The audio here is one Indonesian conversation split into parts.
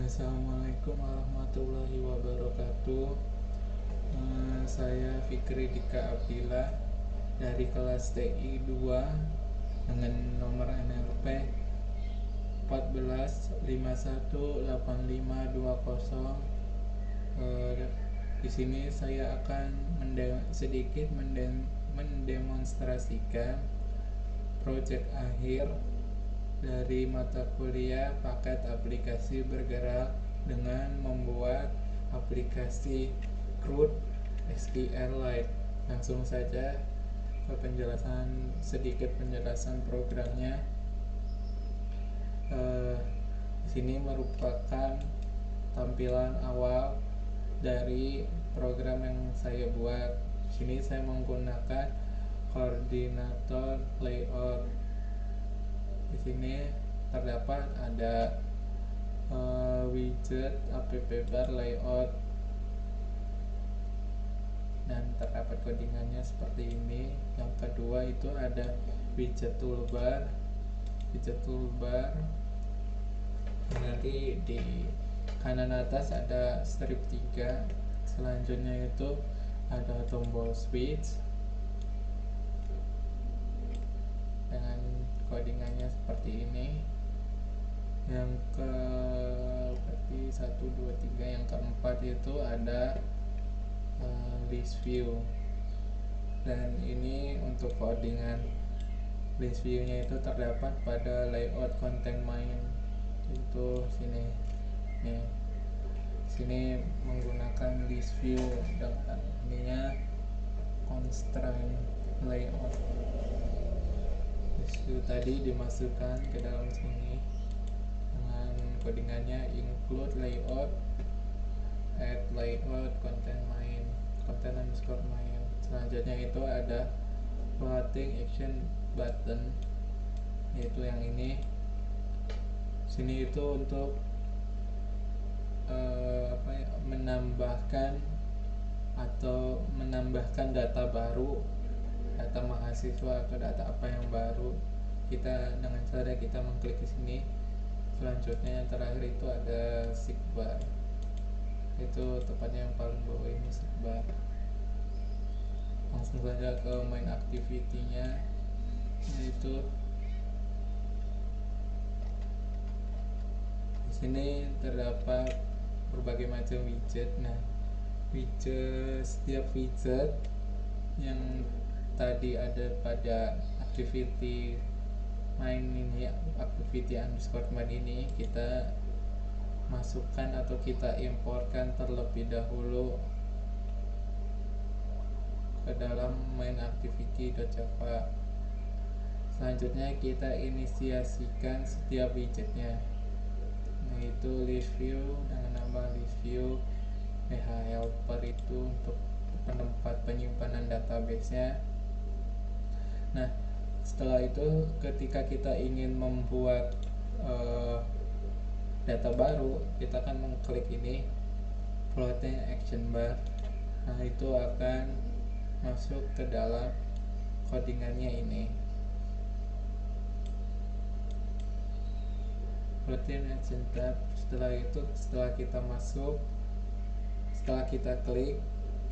Assalamualaikum warahmatullahi wabarakatuh. Saya Fikri Dika Abdillah dari kelas TI 2 dengan nomor NLP 14518520. Di sini saya akan sedikit mendemonstrasikan proyek akhir dari mata kuliah paket aplikasi bergerak dengan membuat aplikasi CRUD SQLite. Langsung saja ke sedikit penjelasan programnya. Di sini merupakan tampilan awal dari program yang saya buat. Di sini saya menggunakan koordinator layout. Di sini terdapat ada widget app bar layout dan terdapat codingannya seperti ini. Yang kedua itu ada widget toolbar. Nanti di kanan atas ada strip 3. Selanjutnya itu ada tombol switch dengan codingannya seperti ini. Yang ke berarti 1 2 3, yang keempat itu ada list view. Dan ini untuk codingan list view nya itu terdapat pada layout content main. Itu sini nih, sini menggunakan list view dengan ininya constraint layout. List view tadi dimasukkan ke dalam sini dengan codingannya include layout add layout content main content underscore main. Selanjutnya itu ada floating action button, yaitu yang ini. Sini itu untuk menambahkan data baru, data mahasiswa atau data apa yang baru. Kita dengan cara kita mengklik di sini. Selanjutnya yang terakhir itu ada sidebar. Itu tepatnya yang paling bawah ini sidebar. Langsung saja ke main activity-nya, yaitu di sini terdapat berbagai macam widget. Nah, setiap widget yang tadi ada pada activity main ini, activity underscore main ini, kita masukkan atau kita imporkan terlebih dahulu ke dalam main activity.java. Selanjutnya kita inisiasikan setiap widgetnya, yaitu list view dengan nama list view helper itu untuk tempat penyimpanan database-nya. Nah, setelah itu ketika kita ingin membuat data baru, kita akan mengklik ini floating action bar. Nah, itu akan masuk ke dalam codingannya ini. Floating action tab. Setelah itu, setelah kita klik,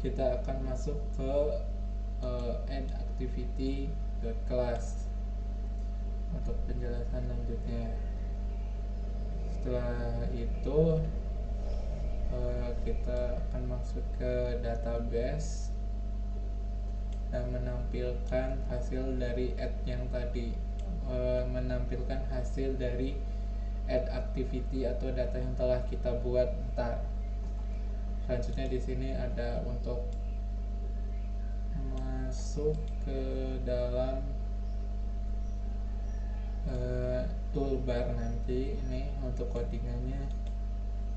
kita akan masuk ke add activity class untuk penjelasan lanjutnya. Setelah itu kita akan masuk ke database dan menampilkan hasil dari add yang tadi, menampilkan hasil dari add activity atau data yang telah kita buat ntar. Selanjutnya di sini ada untuk masuk ke dalam toolbar. Nanti ini untuk codingannya,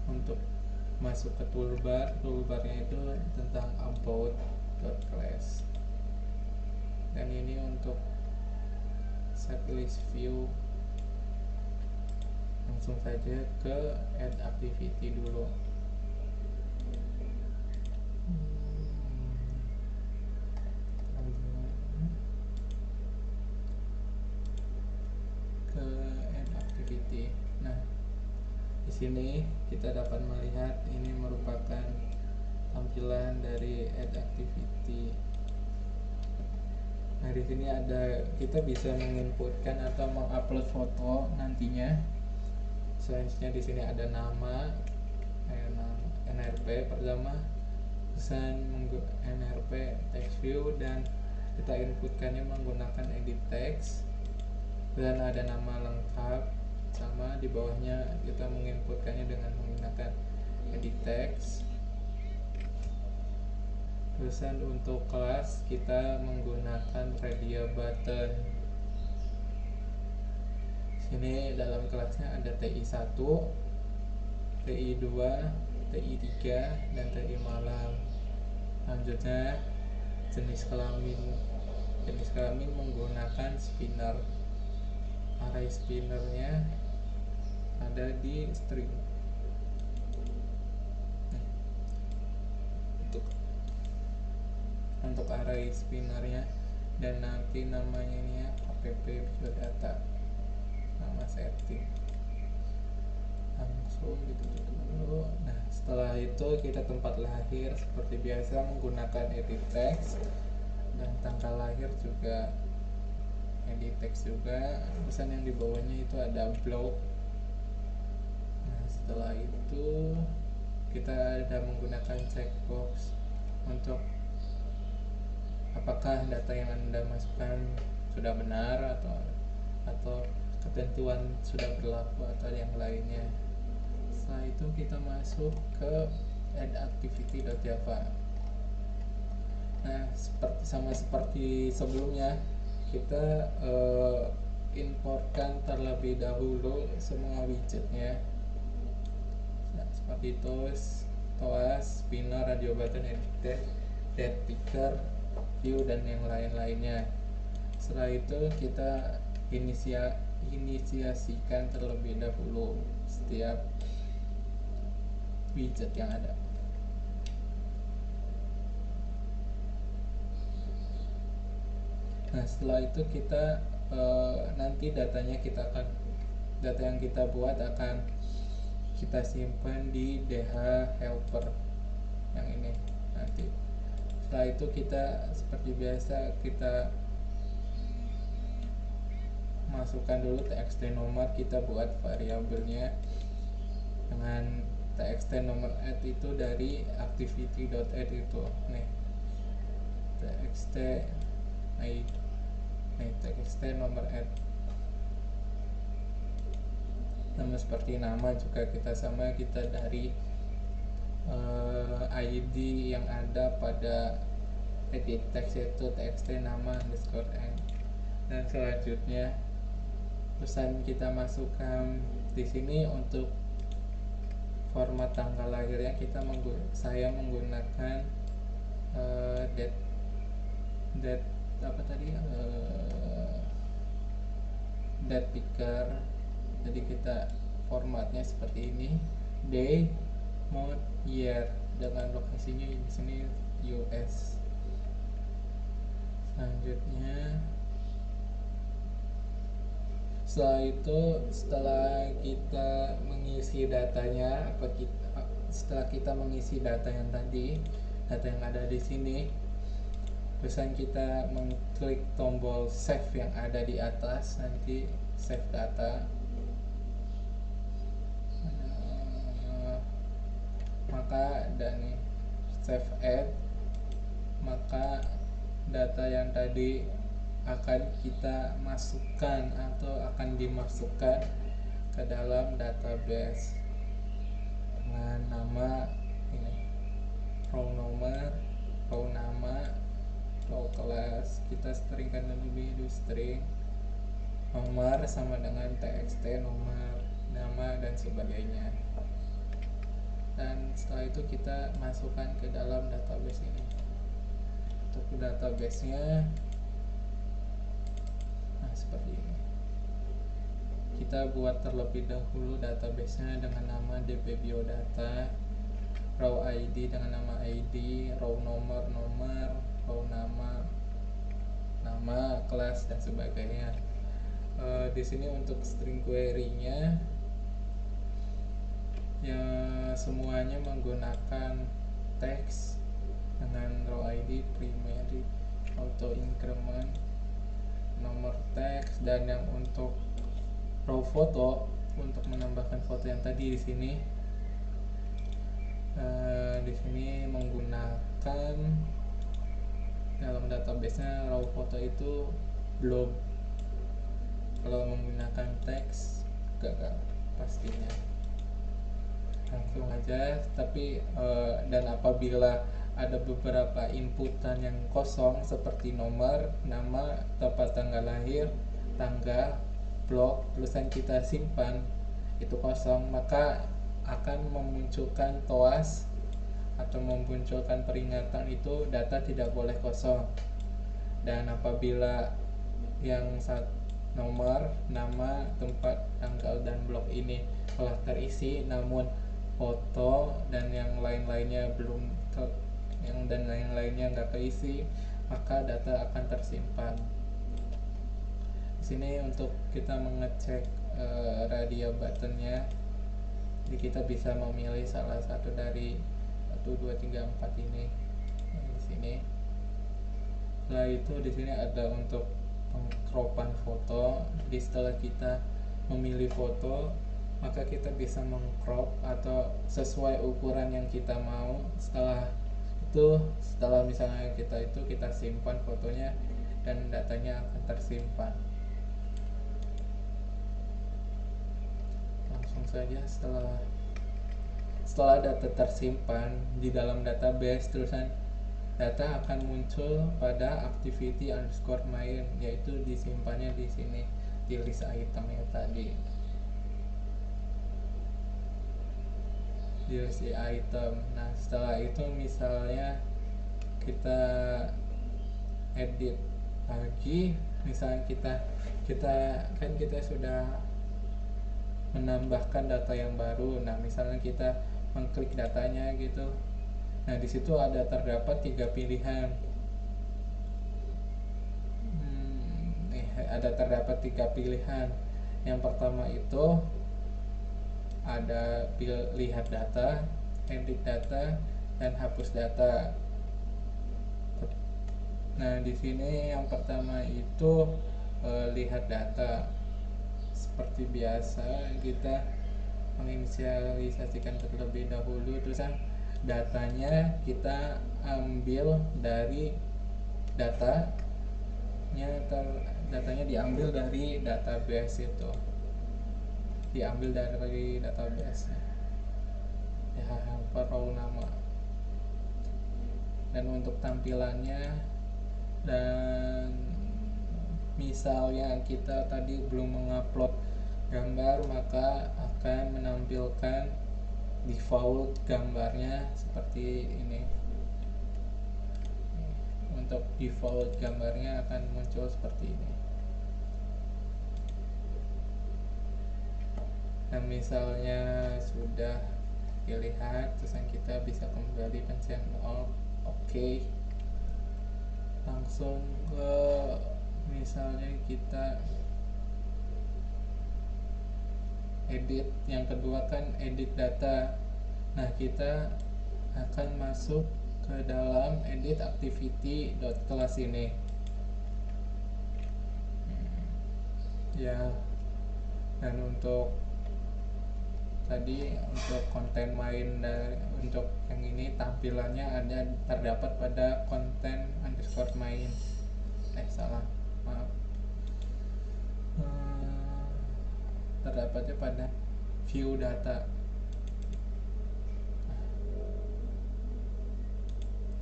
untuk masuk ke toolbarnya itu tentang about.class. Dan ini untuk setlist view. Langsung saja ke add activity dulu. Ke add activity. Nah, di sini kita dapat melihat ini merupakan tampilan dari add activity. Nah, di sini ada, kita bisa menginputkan atau mengupload foto nantinya. Selanjutnya di sini ada nama, NRP pertama, pesan NRP text view, dan kita inputkannya menggunakan edit text, dan ada nama lengkap, sama di bawahnya kita menginputkannya dengan menggunakan edit text. Terusan untuk kelas kita menggunakan radio button. Sini dalam kelasnya ada TI1, TI2, TI3, dan TI malam. Selanjutnya jenis kelamin. Jenis kelamin menggunakan spinner. Array spinnernya ada di string. Untuk array spinnernya, dan nanti namanya ini ya app biodata, nama setting. Langsung gitu dulu. Nah, setelah itu kita tempat lahir seperti biasa menggunakan edit text, dan tanggal lahir juga edit text juga. Pesan yang di bawahnya itu ada blog. Nah, setelah itu kita ada menggunakan checkbox untuk apakah data yang Anda masukkan sudah benar atau ketentuan sudah berlaku atau yang lainnya. Setelah itu kita masuk ke add activity.java. Nah, sama seperti sebelumnya, kita importkan terlebih dahulu semua widgetnya. Nah, seperti toast, spinner, radio button, edit, dead picker, view, dan yang lain-lainnya. Setelah itu kita inisiasikan terlebih dahulu setiap widget yang ada. Nah, setelah itu kita nanti data yang kita buat akan kita simpan di DH helper yang ini nanti. Setelah itu kita seperti biasa kita masukkan dulu txt nomor, kita buat variabelnya dengan txt nomor add itu dari activity.add itu nih, txt nomor add. Nama seperti nama juga kita dari ID yang ada pada edit text itu txt nama underscore n. Dan selanjutnya pesan kita masukkan di sini untuk format tanggal lahirnya saya menggunakan date apa tadi date picker. Jadi kita formatnya seperti ini, day, month, year, dengan lokasinya di sini US. Selanjutnya setelah kita mengisi datanya, setelah kita mengisi data yang tadi, data yang ada di sini, pesan kita mengklik tombol save yang ada di atas, nanti save data. Maka dan save as, maka data yang tadi akan kita masukkan atau akan dimasukkan ke dalam database dengan nama ini, row nomor, row nama, row kelas. Kita stringkan dulu string nomor sama dengan txt nomor, nama, dan sebagainya. Dan setelah itu kita masukkan ke dalam database ini. Untuk database-nya, nah seperti ini. Kita buat terlebih dahulu database-nya dengan nama dbbiodata, row ID dengan nama ID, row nomor, row nama, kelas, dan sebagainya. Di sini untuk string query-nya ya semuanya menggunakan teks dengan row ID, primary, auto increment, nomor teks. Dan yang untuk row foto, untuk menambahkan foto yang tadi di sini menggunakan dalam database-nya raw foto itu belum. Kalau menggunakan teks gagal pastinya. Langsung aja. Tapi dan apabila ada beberapa inputan yang kosong seperti nomor, nama, tempat tanggal lahir, tanggal, blok, tulisan kita simpan itu kosong, maka akan memunculkan TOAS atau memunculkan peringatan itu data tidak boleh kosong. Dan apabila yang nomor, nama, tempat, tanggal, dan blok ini telah terisi, namun foto dan yang lain-lainnya nggak keisi, maka data akan tersimpan. Di sini untuk kita mengecek radio buttonnya, jadi kita bisa memilih salah satu dari 1, 2, 3, 4 ini di sini. Setelah itu di sini ada untuk pengcropan foto. Jadi setelah kita memilih foto, maka kita bisa mengcrop atau sesuai ukuran yang kita mau. Setelah misalnya kita simpan fotonya dan datanya akan tersimpan. Langsung saja setelah data tersimpan di dalam database, terusan data akan muncul pada activity_main, yaitu disimpannya di sini di list itemnya tadi, di list item. Nah, setelah itu misalnya kita edit lagi, misalnya kita sudah menambahkan data yang baru. Nah, misalnya kita mengklik datanya gitu. Nah, di situ terdapat 3 pilihan. Terdapat 3 pilihan. Yang pertama itu ada lihat data, edit data, dan hapus data. Nah, di sini yang pertama itu lihat data. Seperti biasa kita menginisialisasikan terlebih dahulu, terus datanya kita ambil dari datanya diambil dari database itu, ya, raw nama. Dan untuk tampilannya, dan misalnya kita tadi belum mengupload gambar, maka akan menampilkan default gambarnya seperti ini. Untuk default gambarnya akan muncul seperti ini. Nah, misalnya sudah dilihat, terus kita bisa kembali pencet oke. Langsung ke misalnya kita edit. Yang kedua kan edit data. Nah, kita akan masuk ke dalam edit activity.class ini, ya. Dan untuk konten main, untuk yang ini tampilannya terdapat pada content_main. Terdapatnya pada view data.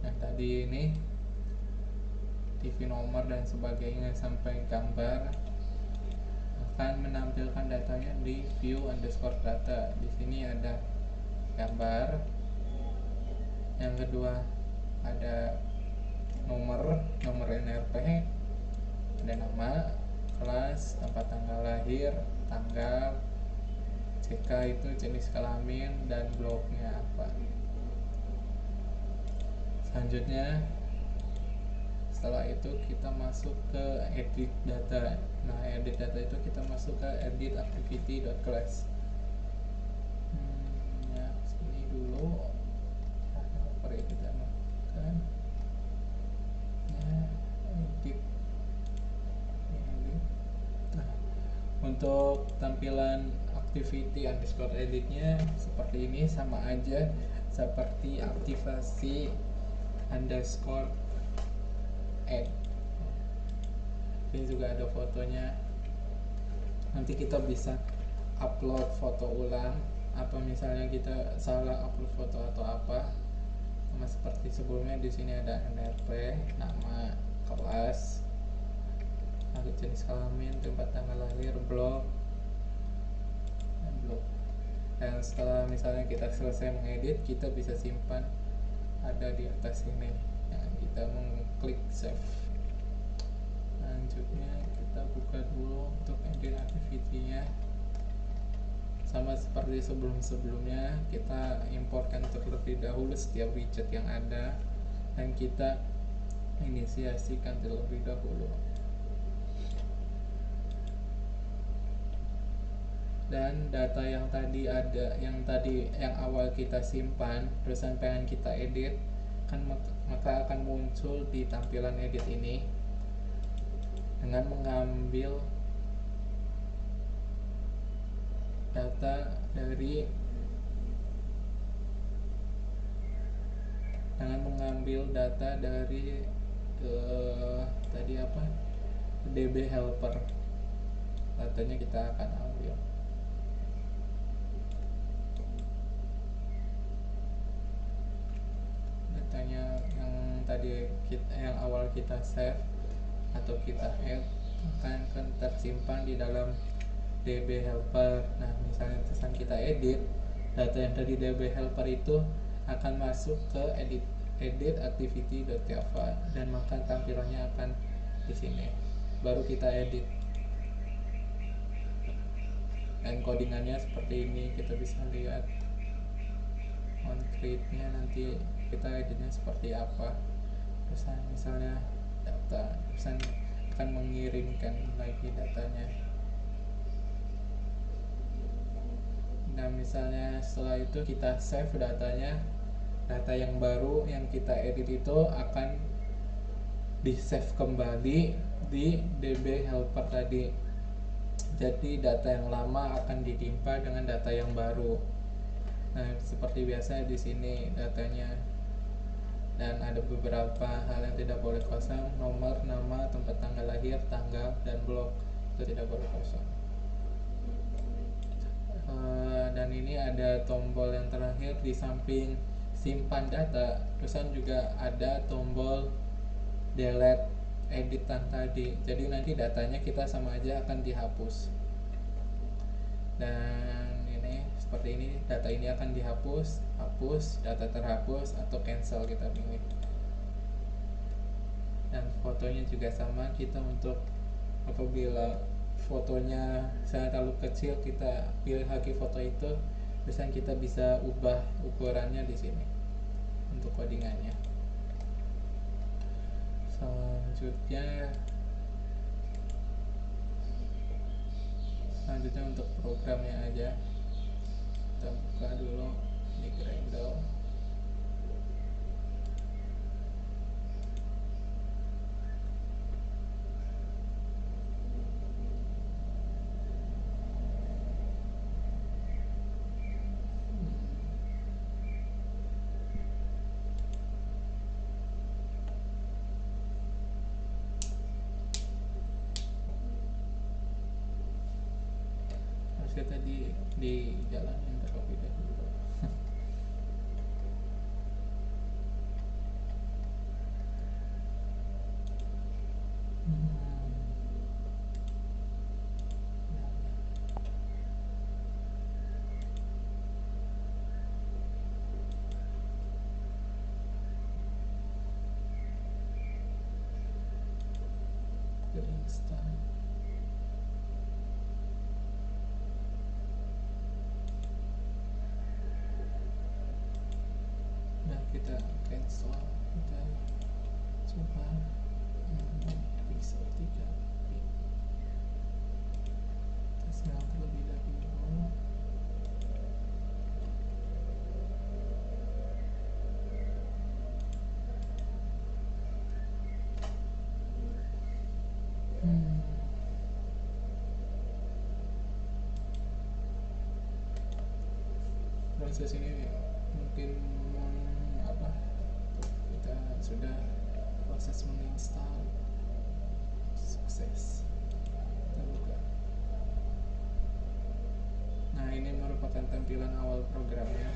Nah, tadi ini TV nomor dan sebagainya sampai gambar akan menampilkan datanya di view_data. Di sini ada gambar. Yang kedua ada nomor NRP, ada nama, kelas, tempat tanggal lahir, tanggal, CK itu jenis kelamin, dan bloknya apa. Selanjutnya setelah itu kita masuk ke edit data. Nah, edit data itu kita masuk ke edit activity.class. Untuk tampilan activity underscore editnya seperti ini, sama aja seperti aktivasi underscore add. Ini juga ada fotonya. Nanti kita bisa upload foto ulang, apa misalnya kita salah upload foto atau apa, sama seperti sebelumnya. Di sini ada NRP, nama, kelas, jenis kelamin, tempat tanggal lahir, blog, dan blog. Dan setelah misalnya kita selesai mengedit, kita bisa simpan ada di atas ini. Nah, kita mengklik save. Selanjutnya kita buka dulu untuk edit activity-nya. Sama seperti sebelum-sebelumnya, kita importkan terlebih dahulu setiap widget yang ada dan kita inisiasikan terlebih dahulu. Dan data yang tadi yang awal kita simpan, terusan pengen kita edit, maka akan muncul di tampilan edit ini dengan mengambil data dari tadi apa, DB helper. Datanya kita akan ambil. Datanya yang awal kita save atau kita add akan tersimpan di dalam DB helper. Nah, misalnya terusan kita edit, data yang tadi DB helper itu akan masuk ke edit activity.java dan maka tampilannya akan di sini. Baru kita edit. Dan codingannya seperti ini, kita bisa lihat on create-nya, nanti kita editnya seperti apa. Terusan misalnya data, terusan akan mengirimkan lagi datanya. Nah, misalnya setelah itu kita save datanya, data yang baru yang kita edit itu akan di save kembali di DB helper tadi. Jadi data yang lama akan ditimpa dengan data yang baru. Nah, seperti biasa di sini datanya. Dan ada beberapa hal yang tidak boleh kosong: nomor, nama, tempat tanggal lahir, tanggal, dan blog itu tidak boleh kosong. Dan ini ada tombol yang terakhir di samping simpan data, terusan juga ada tombol delete editan tadi. Jadi nanti datanya kita sama aja akan dihapus. Dan ini seperti ini, data ini akan dihapus, hapus, data terhapus, atau cancel kita pilih. Dan fotonya juga sama, kita untuk apabila fotonya sangat terlalu kecil, kita pilih lagi foto itu, terus kita bisa ubah ukurannya di sini untuk codingannya. Selanjutnya untuk programnya aja, kita buka dulu di Gradle. Harusnya tadi di jalanin terlebih dahulu. Instan. Nah, kita cancel, kita coba bisa tidak, kita silang terlebih dahulu. proses ini mungkin apa, kita sudah proses menginstal, sukses, kita buka. Nah, ini merupakan tampilan awal programnya.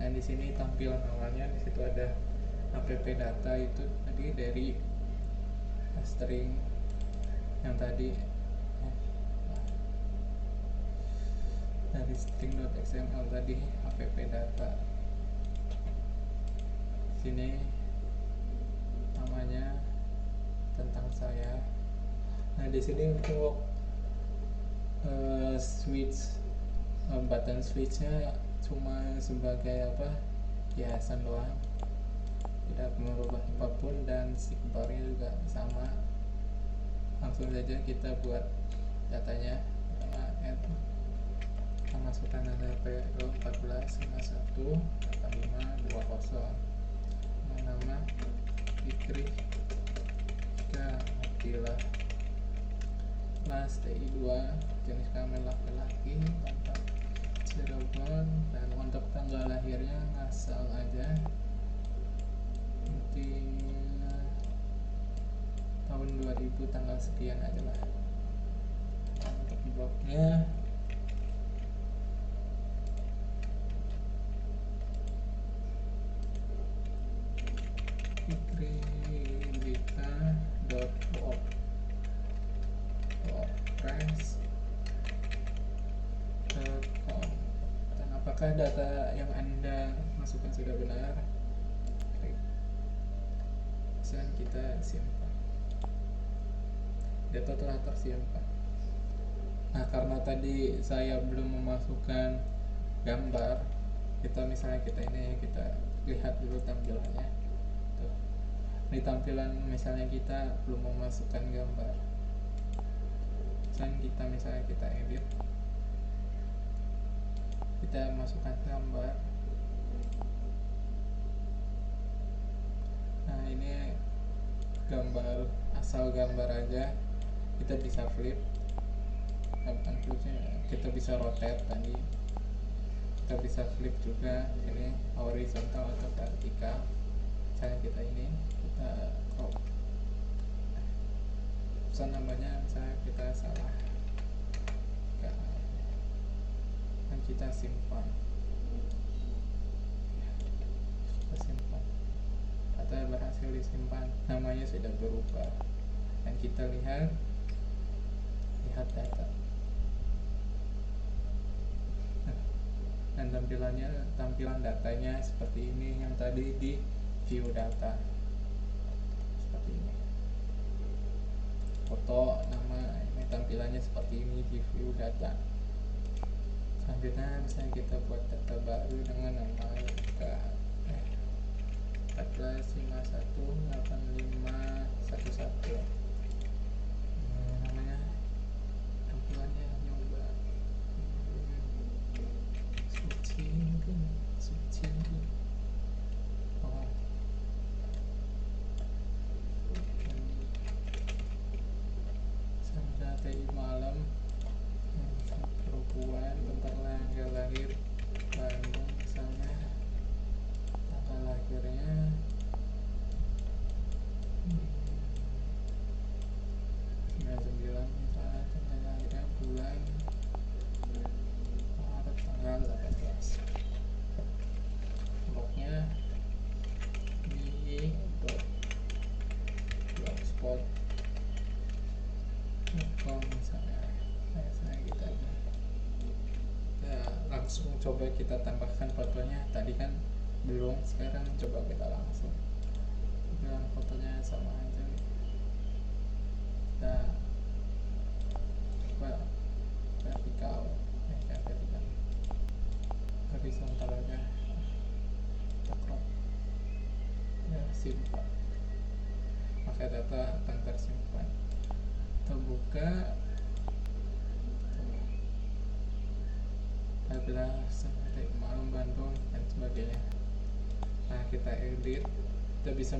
Dan di sini tampilan awalnya, di situ ada app data, itu tadi dari string yang tadi dari string.xml tadi, app data. Sini namanya tentang saya. Nah, di sini untuk switch button switchnya cuma sebagai apa, hiasan doang, tidak merubah apapun, dan seekbarnya juga sama. Langsung saja kita buat datanya. Pertama add, kita masukkan PO 14518520 dengan nama Fikri Atila, kelas TI2, jenis kelamin laki-laki, kontak Cirebon, dan untuk tanggal lahirnya ngasal aja, nanti tahun 2000 tanggal sekian aja lah. Nah, untuk blognya fikrindika.wordpress.com. Dan apakah data yang Anda masukkan sudah benar? Klik. Dan kita simpan. Data telah tersimpan. Nah, karena tadi saya belum memasukkan gambar, kita lihat dulu tampilannya. Tuh. Di tampilan misalnya kita belum memasukkan gambar. Misalnya kita edit, kita masukkan gambar. Nah, ini gambar, asal gambar aja, kita bisa flip. Kita bisa rotate tadi, kita bisa flip juga, ini horizontal atau vertikal. Misalnya kita crop, namanya misalnya kita salah, dan kita simpan. Atau berhasil disimpan, namanya sudah berubah, dan kita lihat data. Dan tampilan datanya seperti ini, yang tadi di view data seperti ini. Foto, nama, ini tampilannya seperti ini di view data. Selanjutnya misalnya kita buat data baru dengan nama 14518511. Namanya, tampilannya nyoba switching. Sampai TI malam, perempuan, bentar lahir Bandung, misalnya tanggal lahirnya 99, misalnya tanggal lahirnya bulan Maret tanggal 18. Blognya di blogspot.com misalnya. Kita langsung coba kita tambahkan fotonya. Tadi kan belum, sekarang coba kita langsung dengan fotonya sama aja. Kita coba vertikal, horizontal aja, kita crop, ya simpan, maka data akan tersimpan. Kita buka 14 sampai malam Bandung dan sebagainya. Nah, kita edit, kita bisa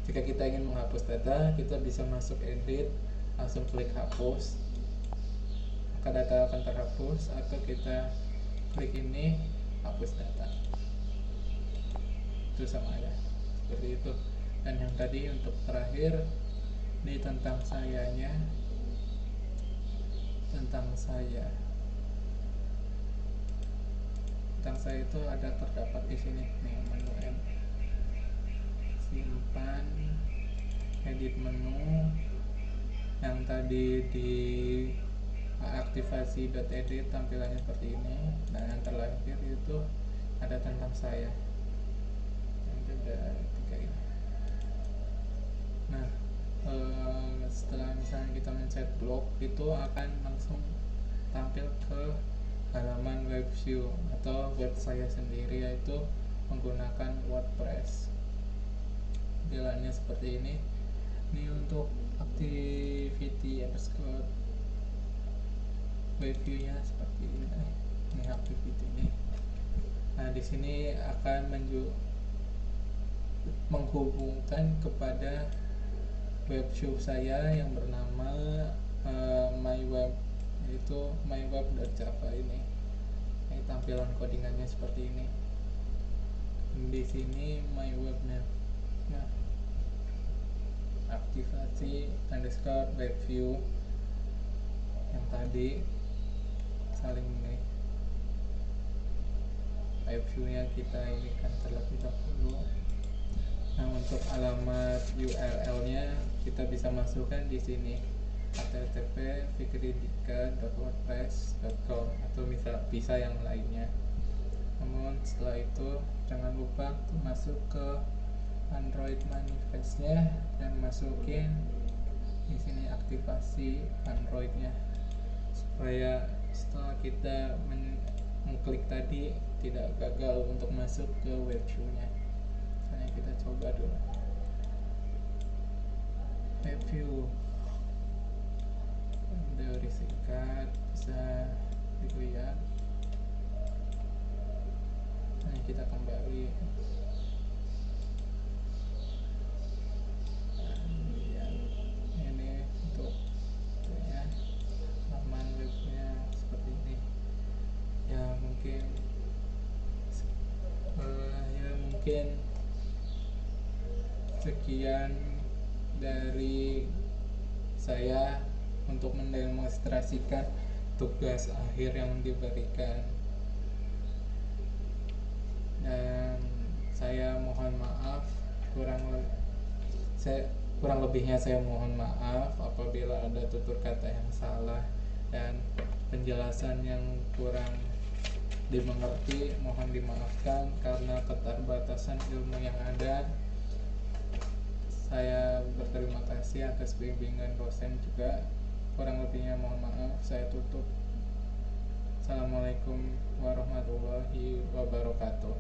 jika kita ingin menghapus data, kita bisa masuk edit, langsung klik hapus, maka data akan terhapus. Atau kita klik ini, hapus data. Itu sama aja seperti itu. Dan yang tadi untuk terakhir, ini tentang sayanya, tentang saya itu ada terdapat di sini nih, menu M, simpan, edit menu. Yang tadi di aktivasi.edit tampilannya seperti ini. Nah, yang terakhir itu ada tentang saya, yang ada 3 ini. Nah, setelah misalnya kita mencet blog, itu akan langsung tampil ke halaman web view atau web saya sendiri, yaitu menggunakan WordPress. Jalannya seperti ini. Ini untuk activity underscore web view-nya seperti ini. Ini activity ini. Nah, di sini akan menghubungkan kepada web view saya yang bernama myweb, yaitu myweb.java ini. Ini tampilan codingannya seperti ini. Di sini mywebnya. Nah, aktivasi underscore web view yang tadi saling ini. Web view-nya kita ini kan terlebih dahulu. Nah, untuk alamat URL-nya kita bisa masukkan di sini, http://fikridika.wordpress.com, atau bisa yang lainnya. Namun setelah itu jangan lupa masuk ke Android manifestnya dan masukin di sini aktivasi Androidnya, supaya setelah kita mengklik tadi tidak gagal untuk masuk ke web view-nya. Misalnya kita coba dulu web view, teori singkat bisa dilihat. Nah, kita kembali. Ini untuk ya, laman webnya seperti ini. Ya mungkin sekian dari saya untuk mendemonstrasikan tugas akhir yang diberikan, dan saya mohon maaf kurang lebihnya saya mohon maaf apabila ada tutur kata yang salah dan penjelasan yang kurang dimengerti, mohon dimaafkan karena keterbatasan ilmu yang ada. Saya berterima kasih atas bimbingan dosen juga. Kurang lebihnya mohon maaf. Saya tutup. Assalamualaikum warahmatullahi wabarakatuh.